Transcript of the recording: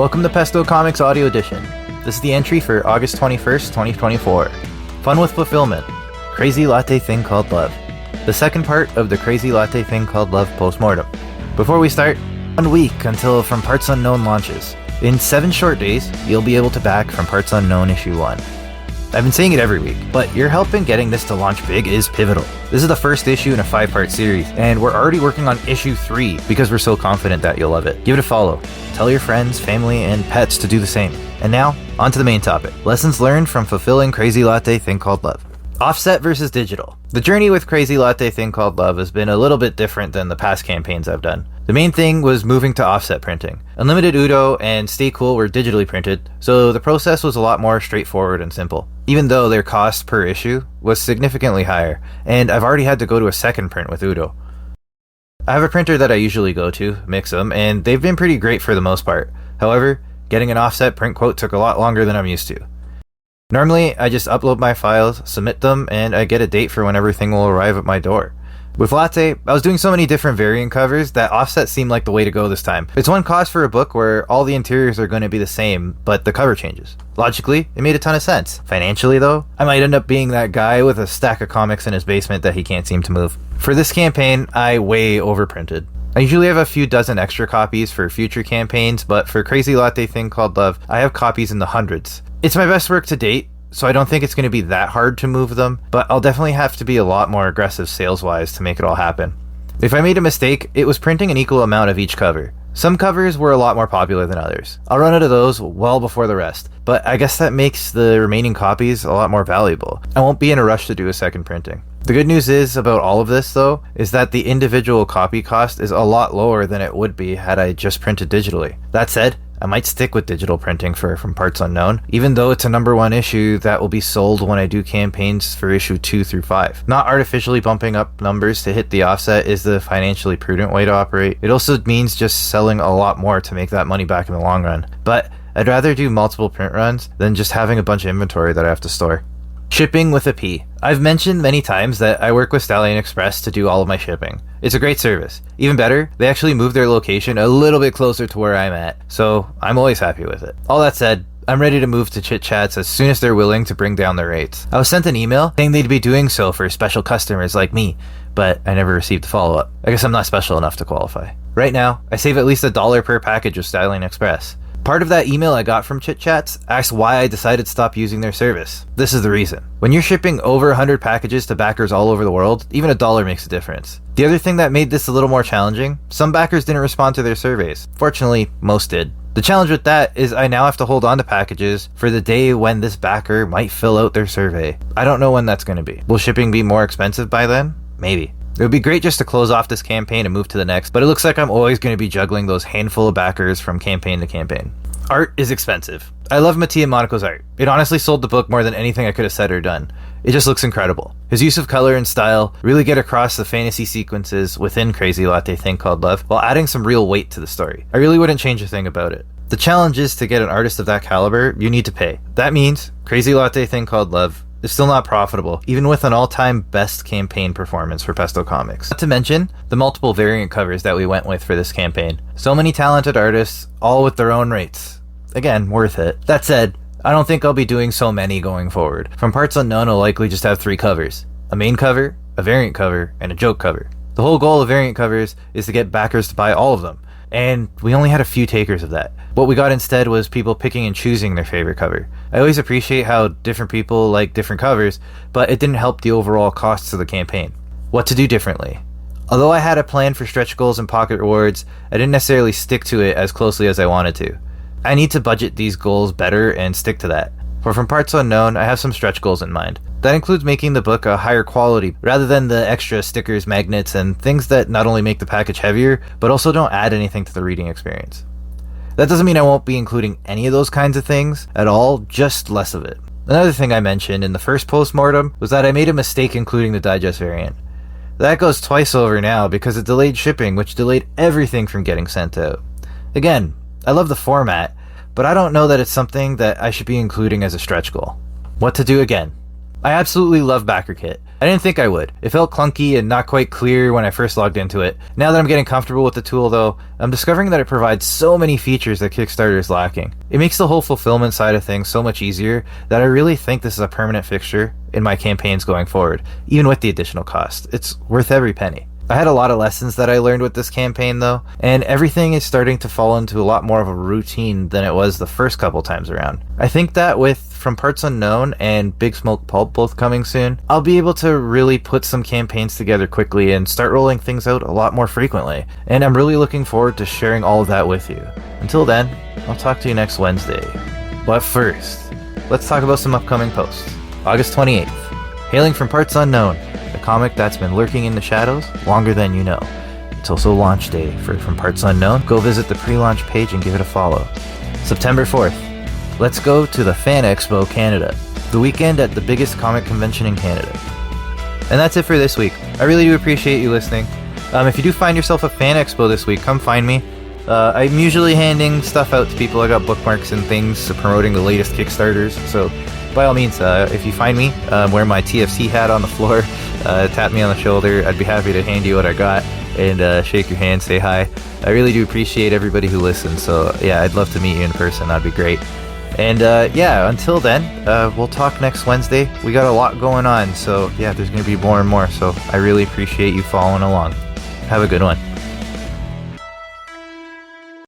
Welcome to Pesto Comics Audio Edition. This is the entry for August 21st, 2024. Fun with Fulfillment. Crazy Latte Thing Called Love. The second part of the Crazy Latte Thing Called Love postmortem. Before we start, 1 week until From Parts Unknown launches. In 7 short days, you'll be able to back From Parts Unknown issue 1. I've been saying it every week, but your help in getting this to launch big is pivotal. This is the first issue in a 5-part series, and we're already working on issue 3 because we're so confident that you'll love it. Give it a follow. Tell your friends, family, and pets to do the same. And now, on to the main topic. Lessons learned from fulfilling Crazy Latte Thing Called Love. Offset versus digital. The journey with Crazy Latte Thing Called Love has been a little bit different than the past campaigns I've done. The main thing was moving to offset printing. Unlimited Udo and Stay Cool were digitally printed, so the process was a lot more straightforward and simple, even though their cost per issue was significantly higher, and I've already had to go to a second print with Udo. I have a printer that I usually go to, Mix'em, and they've been pretty great for the most part. However, getting an offset print quote took a lot longer than I'm used to. Normally, I just upload my files, submit them, and I get a date for when everything will arrive at my door. With Latte, I was doing so many different variant covers that offset seemed like the way to go this time. It's one cost for a book where all the interiors are going to be the same, but the cover changes. Logically, it made a ton of sense. Financially though, I might end up being that guy with a stack of comics in his basement that he can't seem to move. For this campaign, I way overprinted. I usually have a few dozen extra copies for future campaigns, but for Crazy Latte Thing Called Love, I have copies in the hundreds. It's my best work to date, so I don't think it's going to be that hard to move them, but I'll definitely have to be a lot more aggressive sales-wise to make it all happen. If I made a mistake, it was printing an equal amount of each cover. Some covers were a lot more popular than others. I'll run out of those well before the rest, but I guess that makes the remaining copies a lot more valuable. I won't be in a rush to do a second printing. The good news is about all of this though, is that the individual copy cost is a lot lower than it would be had I just printed digitally. That said, I might stick with digital printing for From Parts Unknown, even though it's a #1 issue that will be sold when I do campaigns for issue 2 through 5. Not artificially bumping up numbers to hit the offset is the financially prudent way to operate. It also means just selling a lot more to make that money back in the long run. But I'd rather do multiple print runs than just having a bunch of inventory that I have to store. Shipping with a P. I've mentioned many times that I work with Stallion Express to do all of my shipping. It's a great service. Even better, they actually moved their location a little bit closer to where I'm at, so I'm always happy with it. All that said, I'm ready to move to Chit Chats as soon as they're willing to bring down their rates. I was sent an email saying they'd be doing so for special customers like me, but I never received a follow-up. I guess I'm not special enough to qualify. Right now, I save at least $1 per package with Stallion Express. Part of that email I got from Chit Chats asked why I decided to stop using their service. This is the reason. When you're shipping over 100 packages to backers all over the world, even $1 makes a difference. The other thing that made this a little more challenging, some backers didn't respond to their surveys. Fortunately, most did. The challenge with that is I now have to hold on to packages for the day when this backer might fill out their survey. I don't know when that's going to be. Will shipping be more expensive by then? Maybe. It would be great just to close off this campaign and move to the next, but it looks like I'm always going to be juggling those handful of backers from campaign to campaign. Art is expensive. I love Mattia Monaco's art. It honestly sold the book more than anything I could have said or done. It just looks incredible. His use of color and style really get across the fantasy sequences within Crazy Latte Thing Called Love while adding some real weight to the story. I really wouldn't change a thing about it. The challenge is to get an artist of that caliber, you need to pay. That means Crazy Latte Thing Called Love is still not profitable, even with an all-time best campaign performance for Pesto Comics. Not to mention the multiple variant covers that we went with for this campaign. So many talented artists, all with their own rates. Again, worth it. That said, I don't think I'll be doing so many going forward. From Parts Unknown will likely just have 3 covers. A main cover, a variant cover, and a joke cover. The whole goal of variant covers is to get backers to buy all of them, and we only had a few takers of that. What we got instead was people picking and choosing their favorite cover. I always appreciate how different people like different covers, but it didn't help the overall costs of the campaign. What to do differently? Although I had a plan for stretch goals and pocket rewards, I didn't necessarily stick to it as closely as I wanted to. I need to budget these goals better and stick to that. For From Parts Unknown, I have some stretch goals in mind. That includes making the book a higher quality, rather than the extra stickers, magnets, and things that not only make the package heavier, but also don't add anything to the reading experience. That doesn't mean I won't be including any of those kinds of things at all, just less of it. Another thing I mentioned in the first postmortem was that I made a mistake including the digest variant. That goes twice over now because it delayed shipping, which delayed everything from getting sent out. Again, I love the format, but I don't know that it's something that I should be including as a stretch goal. What to do again? I absolutely love Backer Kit. I didn't think I would. It felt clunky and not quite clear when I first logged into it. Now that I'm getting comfortable with the tool though, I'm discovering that it provides so many features that Kickstarter is lacking. It makes the whole fulfillment side of things so much easier that I really think this is a permanent fixture in my campaigns going forward, even with the additional cost. It's worth every penny. I had a lot of lessons that I learned with this campaign though, and everything is starting to fall into a lot more of a routine than it was the first couple times around. I think that with From Parts Unknown and Big Smoke Pulp both coming soon, I'll be able to really put some campaigns together quickly and start rolling things out a lot more frequently. And I'm really looking forward to sharing all of that with you. Until then, I'll talk to you next Wednesday. But first, let's talk about some upcoming posts. August 28th, hailing from Parts Unknown, a comic that's been lurking in the shadows longer than you know. It's also launch day for From Parts Unknown. Go visit the pre-launch page and give it a follow. September 4th, let's go to the Fan Expo Canada, the weekend at the biggest comic convention in Canada. And that's it for this week. I really do appreciate you listening. If you do find yourself a Fan Expo this week, come find me. I'm usually handing stuff out to people. I got bookmarks and things promoting the latest Kickstarters, so by all means, if you find me, wear my TFC hat on the floor, tap me on the shoulder. I'd be happy to hand you what I got and shake your hand, say hi. I really do appreciate everybody who listens, so yeah, I'd love to meet you in person. That'd be great. And yeah, until then, we'll talk next Wednesday. We got a lot going on, so yeah, there's going to be more and more, so I really appreciate you following along. Have a good one.